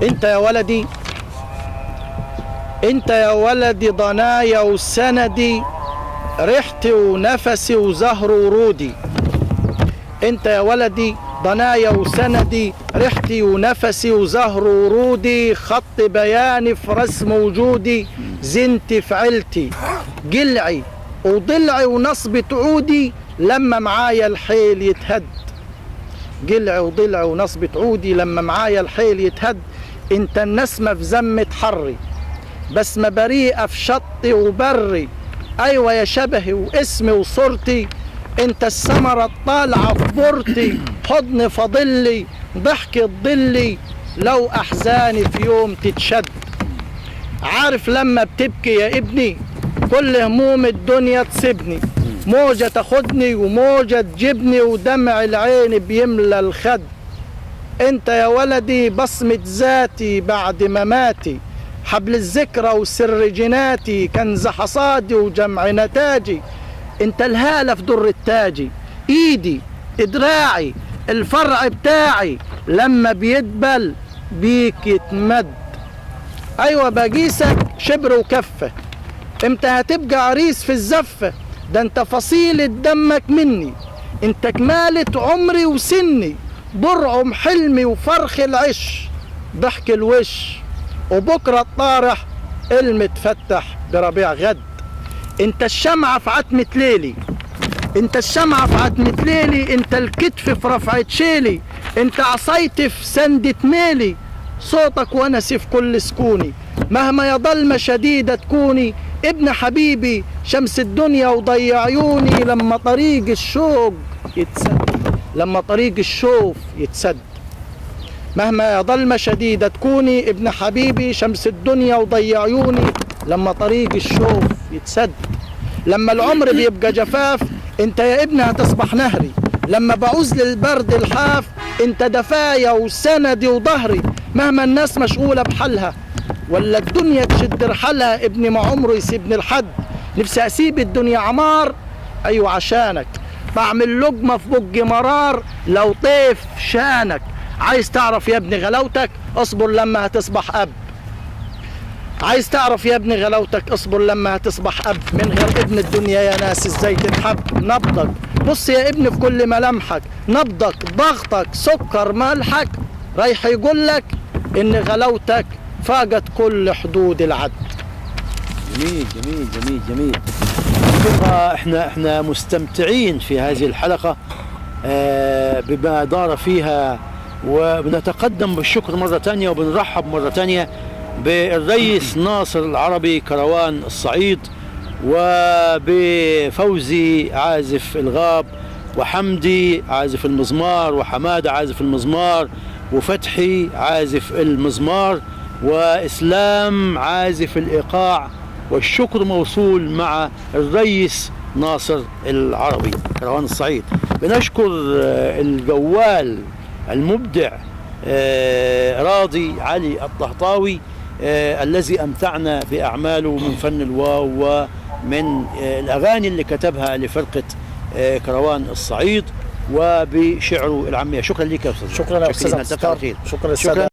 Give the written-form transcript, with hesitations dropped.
انت يا ولدي، انت يا ولدي ضنايا وسندي، ريحتي ونفسي وزهر ورودي. انت يا ولدي ضنايا وسندي، ريحتي ونفسي وزهر ورودي، خط بياني في رسم وجودي، زنتي في عيلتي، جلعي وضلعي ونصبة عودي، لما معايا الحيل يتهد. جلعي وضلعي ونصبة عودي، لما معايا الحيل يتهد. انت النسمة في زمة حري، بسمة بريئة في شطي وبري، ايوه يا شبهي واسمي وصورتي. انت السمرة الطالعة في بورتي، حضن فاضلي، ضحكة تضلي، لو احزاني في يوم تتشد. عارف لما بتبكي يا ابني كل هموم الدنيا تسيبني، موجة تاخدني وموجة تجيبني، ودمع العين بيملى الخد. انت يا ولدي بصمة ذاتي بعد مماتي، حبل الذكرى وسر جناتي، كنز حصادي وجمع نتاجي. انت الهالة في در التاجي، ايدي دراعي الفرع بتاعي، لما بيدبل بيك يتمد. ايوه بقيسك شبر وكفة، امتى هتبقى عريس في الزفة؟ ده انت فصيلة دمك مني، انت كمالة عمري وسني، برعم حلمي وفرخ العش، ضحك الوش وبكرة الطارح المتفتح بربيع غد. انت الشمعة في عتمة ليلي، انت الشمعة في عتمة ليلي، انت الكتف في رفعة شيلي، انت عصايتي في سندة ميلي، صوتك ونسي في كل سكوني، مهما يا ضلمة شديدة تكوني، ابن حبيبي شمس الدنيا وضي عيوني، لما طريق الشوق يتسد، لما طريق الشوف يتسد. مهما يا ضلمة شديدة تكوني، ابن حبيبي شمس الدنيا وضي عيوني، لما طريق الشوف يتسد. لما العمر بيبقى جفاف انت يا ابني هتصبح نهري، لما بعوز للبرد الحاف انت دفايا وسندي وظهري، مهما الناس مشغولة بحالها ولا الدنيا تشد رحلها، ابني ما عمره يسيبني لحد. نفسي اسيب الدنيا عمار، ايوه عشانك، بعمل لقمة في بق مرار لو طيف شانك. عايز تعرف يا ابني غلاوتك؟ اصبر لما هتصبح اب. عايز تعرف يا ابني غلاوتك؟ اصبر لما هتصبح اب. من غير ابن الدنيا يا ناس ازاي تتحب؟ نبضك بص يا ابني في كل ملامحك، نبضك ضغطك سكر ملحك، رايح يقولك ان غلاوتك فاقت كل حدود العد. جميل جميل جميل جميل. احنا مستمتعين في هذه الحلقة بما دار فيها، وبنتقدم بالشكر مرة تانية وبنرحب مرة تانية بالرئيس ناصر العربي كروان الصعيد، وبفوزي عازف الغاب، وحمدي عازف المزمار، وحمادة عازف المزمار، وفتحي عازف المزمار، وإسلام عازف الإيقاع. والشكر موصول مع الرئيس ناصر العربي كروان الصعيد. بنشكر الجوال المبدع راضي علي الطهطاوي الذي أمتعنا بأعماله من فن الواو ومن الأغاني اللي كتبها لفرقة كروان الصعيد وبشعره العامية. شكرا لك يا أستاذ. شكرا يا أستاذ. شكرا. شكرا.